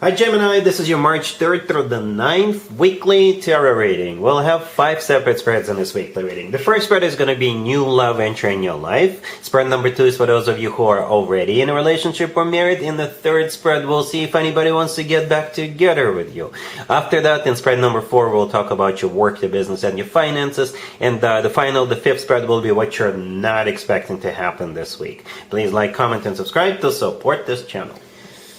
Hi Gemini, this is your March 3rd through the 9th weekly tarot reading. We'll have 5 separate spreads in this weekly reading. The first spread is going to be new love entering your life. Spread number 2 is for those of you who are already in a relationship or married. In the third spread, we'll see if anybody wants to get back together with you. After that, in spread number 4, we'll talk about your work, your business, and your finances. And the fifth spread will be what you're not expecting to happen this week. Please like, comment, and subscribe to support this channel.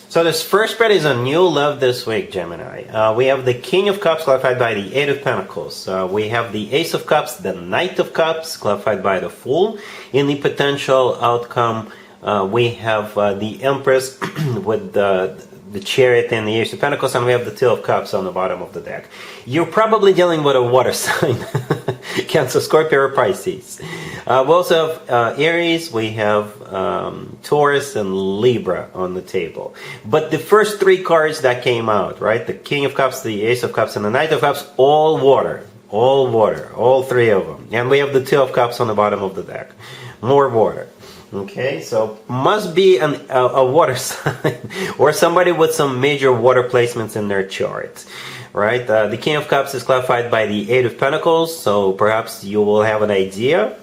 So this first spread is on new love this week, Gemini. We have the King of Cups clarified by the Eight of Pentacles. We have the Ace of Cups, the Knight of Cups clarified by the Fool. In the potential outcome, we have the Empress with the Chariot and the Ace of Pentacles, and we have the Two of Cups on the bottom of the deck. You're probably dealing with a water sign, Cancer, Scorpio, or Pisces. We also have Aries, we have Taurus, and Libra on the table. But the first 3 cards that came out, right, the King of Cups, the Ace of Cups, and the Knight of Cups, all water, all 3 of them. And we have the Two of Cups on the bottom of the deck, more water. Okay, so must be a water sign or somebody with some major water placements in their chart, right? The King of Cups is clarified by the Eight of Pentacles, so perhaps you will have an idea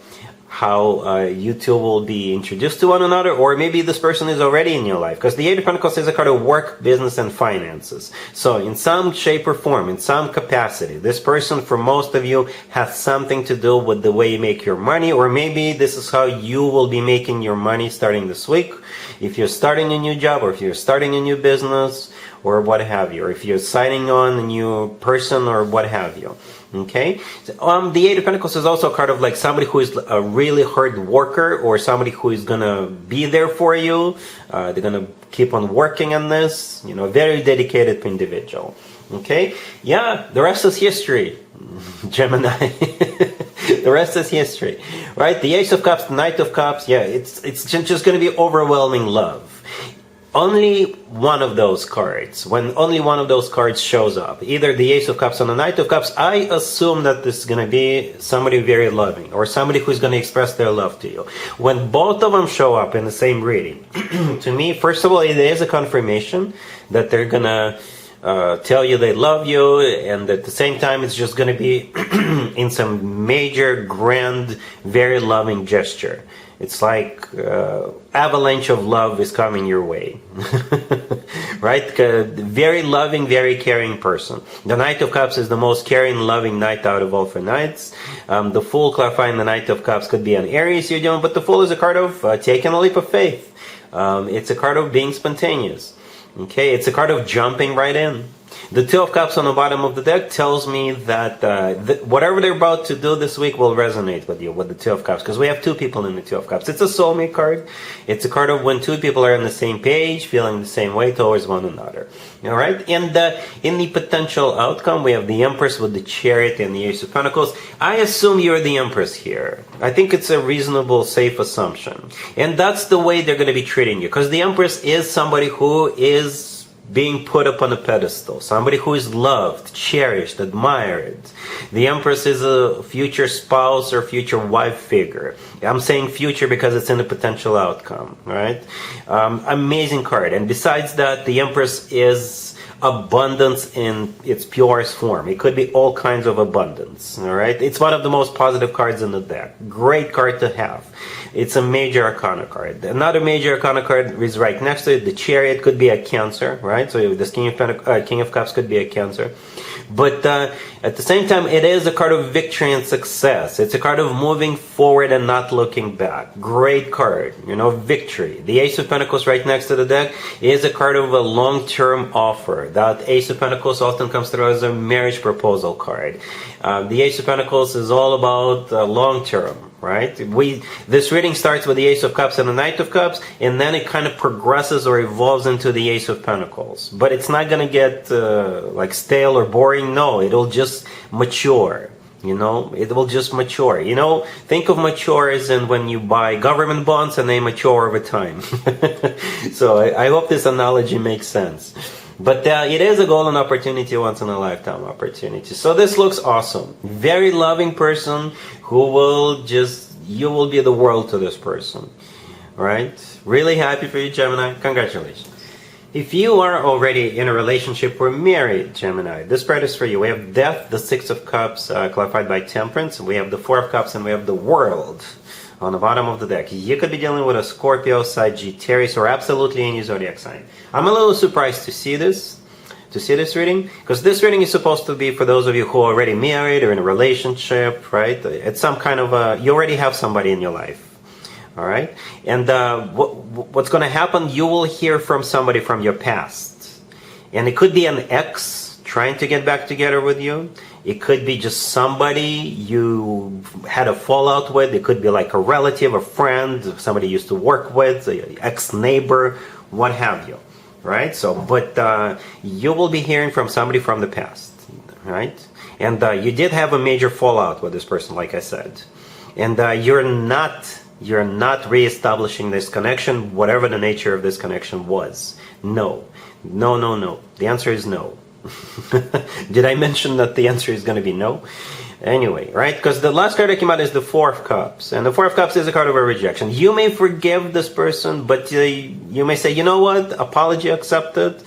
how you two will be introduced to one another, or maybe this person is already in your life, because the Eight of Pentacles is a card of work, business, and finances. So in some shape or form, in some capacity, this person for most of you has something to do with the way you make your money, or maybe this is how you will be making your money starting this week. If you're starting a new job, or if you're starting a new business, or what have you, or if you're signing on a new person, or what have you. Okay, the Eight of Pentacles is also a card of like somebody who is a really hard worker, or somebody who is gonna be there for you. They're gonna keep on working on this. You know, a very dedicated individual. Okay, yeah, the rest is history, Gemini. The rest is history, right? The Ace of Cups, the Knight of Cups. Yeah, it's just gonna be overwhelming love. Only one of those cards, when only one of those cards shows up, either the Ace of Cups or the Knight of Cups, I assume that this is going to be somebody very loving, or somebody who's going to express their love to you. When both of them show up in the same reading, to me, first of all, it is a confirmation that they're going to tell you they love you, and at the same time, it's just going to be in some major, grand, very loving gesture. It's like avalanche of love is coming your way, right? Very loving, very caring person. The Knight of Cups is the most caring, loving knight out of all 4 knights. The Fool clarifying the Knight of Cups could be an Aries you're dealing, but the Fool is a card of taking a leap of faith. It's a card of being spontaneous. Okay, it's a card of jumping right in. The Two of Cups on the bottom of the deck tells me that whatever they're about to do this week will resonate with you, with the Two of Cups, because we have 2 people in the Two of Cups. It's a soulmate card. It's a card of when 2 people are on the same page, feeling the same way towards one another. All right? And in the potential outcome, we have the Empress with the Chariot and the Ace of Pentacles. I assume you're the Empress here. I think it's a reasonable, safe assumption. And that's the way they're going to be treating you, because the Empress is somebody who is being put up on a pedestal, somebody who is loved, cherished, admired. The Empress is a future spouse or future wife figure. I'm saying future because it's in a potential outcome, right? Amazing card. And besides that, the Empress is abundance in its purest form. It could be all kinds of abundance, all right? It's one of the most positive cards in the deck. Great card to have. It's a major arcana card. Another major arcana card is right next to it. The Chariot could be a Cancer, right? So this King of Cups could be a Cancer. But at the same time, it is a card of victory and success. It's a card of moving forward and not looking back. Great card, you know, victory. The Ace of Pentacles right next to the deck is a card of a long-term offer. That Ace of Pentacles often comes through as a marriage proposal card. The Ace of Pentacles is all about long-term. Right? This reading starts with the Ace of Cups and the Knight of Cups, and then it kind of progresses or evolves into the Ace of Pentacles. But it's not going to get like stale or boring. No, it'll just mature. You know, it will just mature. You know, think of mature as in when you buy government bonds and they mature over time. So I hope this analogy makes sense. But it is a golden opportunity, once in a lifetime opportunity. So this looks awesome. Very loving person who will you will be the world to this person. Right? Really happy for you, Gemini. Congratulations. If you are already in a relationship or married, Gemini, this spread is for you. We have Death, the Six of Cups, clarified by Temperance. We have the Four of Cups, and we have the World on the bottom of the deck. You could be dealing with a Scorpio, Sagittarius, or absolutely any zodiac sign. I'm a little surprised to see this reading, because this reading is supposed to be for those of you who are already married or in a relationship, right? It's some kind of you already have somebody in your life. All right, and what's going to happen? You will hear from somebody from your past, and it could be an ex trying to get back together with you. It could be just somebody you had a fallout with. It could be like a relative, a friend, somebody you used to work with, an ex-neighbor, what have you, right? So, but you will be hearing from somebody from the past, right? And you did have a major fallout with this person, like I said, and you're not reestablishing this connection, whatever the nature of this connection was. No. The answer is no. Did I mention that the answer is going to be no? Anyway, right? Because the last card that came out is the Four of Cups. And the Four of Cups is a card of a rejection. You may forgive this person, but you may say, you know what? Apology accepted.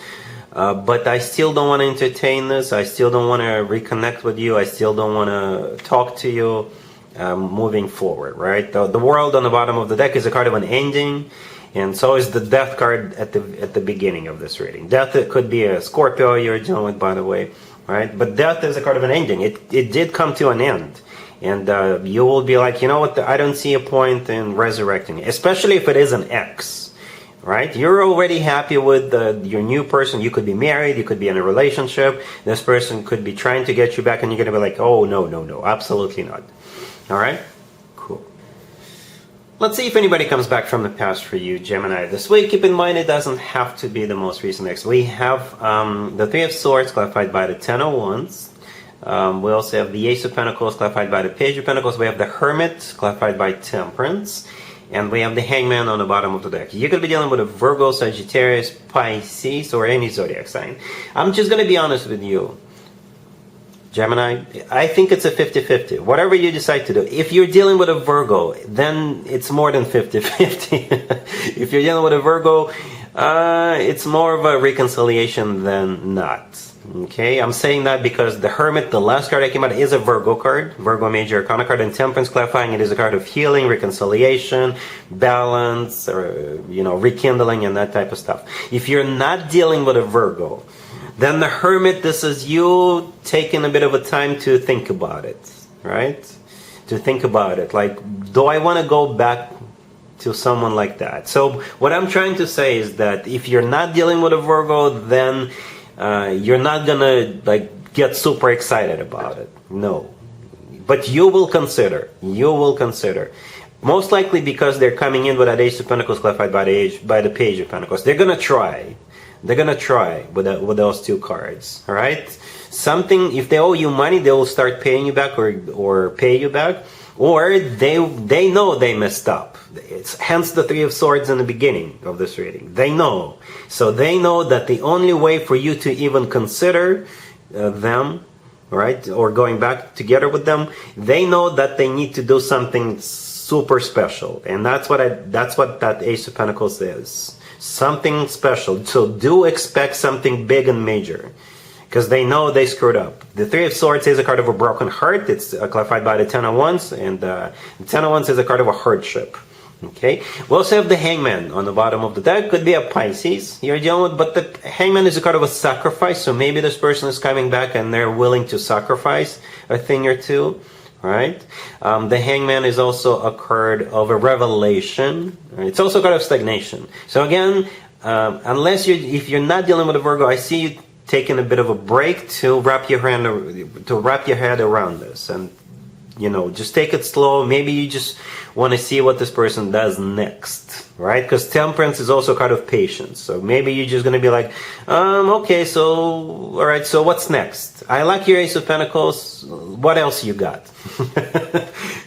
But I still don't want to entertain this. I still don't want to reconnect with you. I still don't want to talk to you. Moving forward, right? The World on the bottom of the deck is a card of an ending, and so is the Death card at the beginning of this reading. Death, it could be a Scorpio you're dealing with, by the way, right? But Death is a card of an ending. It did come to an end, and you will be like, you know what? I don't see a point in resurrecting it, especially if it is an ex, right? You're already happy with your new person. You could be married, you could be in a relationship. This person could be trying to get you back, and you're going to be like, oh, no, absolutely not. All right, cool. Let's see if anybody comes back from the past for you, Gemini. This week, keep in mind it doesn't have to be the most recent ex. We have the Three of Swords clarified by the Ten of Wands. We also have the Ace of Pentacles clarified by the Page of Pentacles. We have the Hermit clarified by Temperance. And we have the Hangman on the bottom of the deck. You could be dealing with a Virgo, Sagittarius, Pisces, or any zodiac sign. I'm just going to be honest with you, Gemini, I think it's a 50-50. Whatever you decide to do. If you're dealing with a Virgo, then it's more than 50-50. If you're dealing with a Virgo, it's more of a reconciliation than not. Okay, I'm saying that because the Hermit, the last card that came out, is a Virgo card. Virgo Major Arcana card, and Temperance clarifying it is a card of healing, reconciliation, balance, or, rekindling and that type of stuff. If you're not dealing with a Virgo, then the Hermit, this is you taking a bit of a time to think about it, right? To think about it. Like, do I want to go back to someone like that? So what I'm trying to say is that if you're not dealing with a Virgo, then you're not going to get super excited about it. No. But you will consider. Most likely because they're coming in with that Ace of Pentacles clarified by the Page of Pentacles. They're going to try. They're going to try with those two cards, all right? Something, if they owe you money, they will start paying you back or pay you back, or they know they messed up. It's hence the Three of Swords in the beginning of this reading. They know. So they know that the only way for you to even consider them, right, or going back together with them, they know that they need to do something super special. And that's what that Ace of Pentacles is. Something special. So do expect something big and major, because they know they screwed up. The Three of Swords is a card of a broken heart. It's clarified by the Ten of Wands, and the Ten of Wands is a card of a hardship. Okay. We also have the Hangman on the bottom of the deck. Could be a Pisces you're dealing with, but the Hangman is a card of a sacrifice. So maybe this person is coming back and they're willing to sacrifice a thing or two. Right? The Hangman is also a card of a revelation. It's also a card of stagnation. So again, if you're not dealing with a Virgo, I see you taking a bit of a break to wrap your head around this, and just take it slow. Maybe you just want to see what this person does next, right? Because Temperance is also a card of patience. So maybe you're just going to be like, okay, so, all right, so what's next? I like your Ace of Pentacles. What else you got?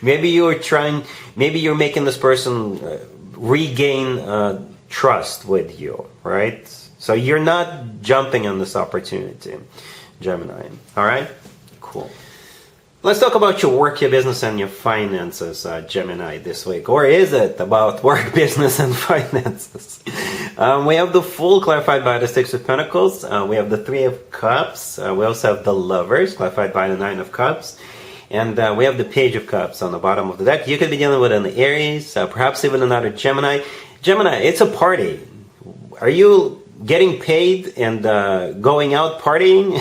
Maybe you're making this person regain trust with you, right? So you're not jumping on this opportunity, Gemini. All right? Cool. Let's talk about your work, your business, and your finances, Gemini, this week. Or is it about work, business, and finances? We have the Fool, clarified by the Six of Pentacles. We have the Three of Cups. We also have the Lovers, clarified by the Nine of Cups. And we have the Page of Cups on the bottom of the deck. You could be dealing with an Aries, perhaps even another Gemini. Gemini, it's a party. Are you getting paid and going out partying?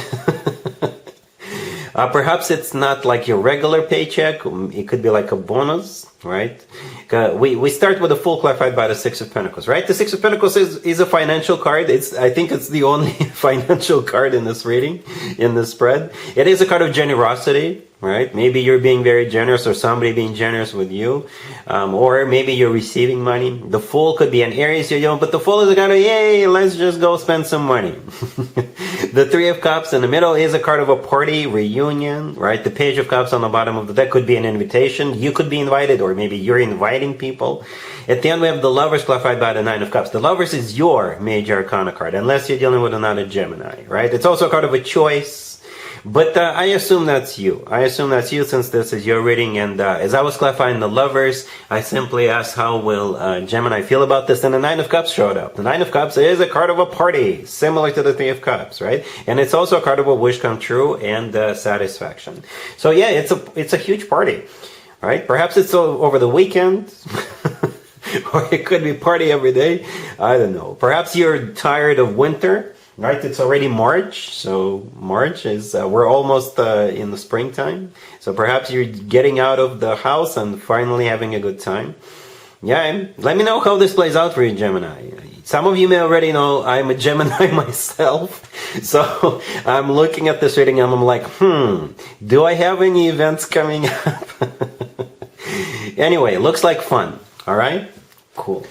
Perhaps it's not like your regular paycheck. It could be like a bonus, right? We start with the Fool, clarified by the Six of Pentacles, right? The Six of Pentacles is a financial card. I think it's the only financial card in this reading, in this spread. It is a card of generosity, right? Maybe you're being very generous, or somebody being generous with you, or maybe you're receiving money. The Fool could be an Aries, but the Fool is a kind of, yay, let's just go spend some money. The Three of Cups in the middle is a card of a party, reunion, right? The Page of Cups on the bottom of the deck could be an invitation. You could be invited, or maybe you're inviting people. At the end, we have the Lovers, clarified by the Nine of Cups. The Lovers is your major arcana card, unless you're dealing with another Gemini, right? It's also a card of a choice. But I assume that's you. I assume that's you, since this is your reading. And as I was clarifying the Lovers, I simply asked how will Gemini feel about this, and the Nine of Cups showed up. The Nine of Cups is a card of a party, similar to the Three of Cups, right? And it's also a card of a wish come true and satisfaction. So yeah, it's a huge party, right? Perhaps it's over the weekend. Or it could be party every day. I don't know. Perhaps you're tired of winter. Right, it's already March, so March is, we're almost in the springtime. So perhaps you're getting out of the house and finally having a good time. Yeah, let me know how this plays out for you, Gemini. Some of you may already know I'm a Gemini myself. So I'm looking at this reading and I'm like, do I have any events coming up? Anyway, looks like fun. All right, cool.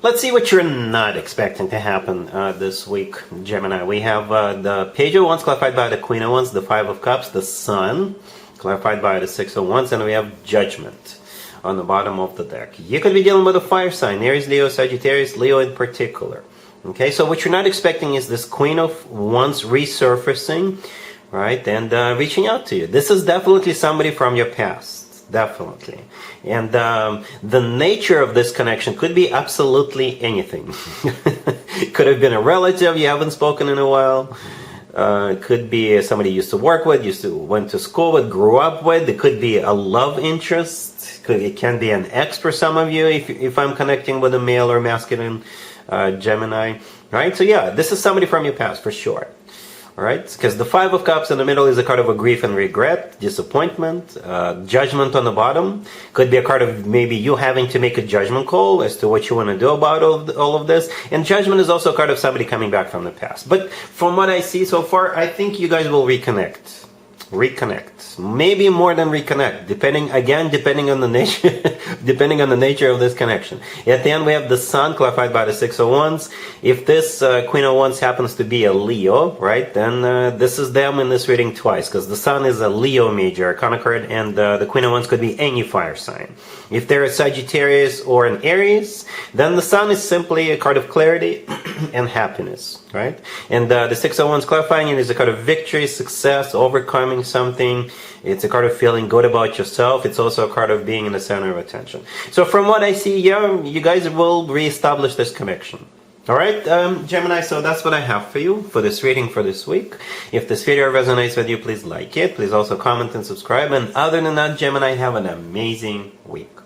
Let's see what you're not expecting to happen this week, Gemini. We have the Page of Wands, clarified by the Queen of Wands, the Five of Cups, the Sun, clarified by the Six of Wands, and we have Judgment on the bottom of the deck. You could be dealing with a fire sign, Aries, Leo, Sagittarius, Leo in particular. Okay, so what you're not expecting is this Queen of Wands resurfacing, right, and reaching out to you. This is definitely somebody from your past. Definitely. And the nature of this connection could be absolutely anything. Could have been a relative you haven't spoken in a while. Could be somebody you used to work with, went to school with, grew up with. It could be a love interest. It can be an ex for some of you, if I'm connecting with a male or masculine Gemini. Right? So yeah, this is somebody from your past for sure. Alright, because the Five of Cups in the middle is a card of a grief and regret, disappointment, Judgment on the bottom. Could be a card of maybe you having to make a judgment call as to what you want to do about all of this. And Judgment is also a card of somebody coming back from the past. But from what I see so far, I think you guys will reconnect. Maybe more than reconnect, depending on the nature of this connection. At the end, we have the Sun, clarified by the Six of Wands. If this Queen of Wands happens to be a Leo, right, then this is them in this reading twice, because the Sun is a Leo major arcana card, and the Queen of Wands could be any fire sign. If they're a Sagittarius or an Aries, then the Sun is simply a card of clarity and happiness, right? And the Six of Wands clarifying it is a card of victory, success, overcoming something. It's a card of feeling good about yourself. It's also a card of being in the center of attention. So from what I see, yeah, you guys will reestablish this connection. Alright, Gemini, so that's what I have for you for this reading for this week. If this video resonates with you, please like it. Please also comment and subscribe. And other than that, Gemini, have an amazing week.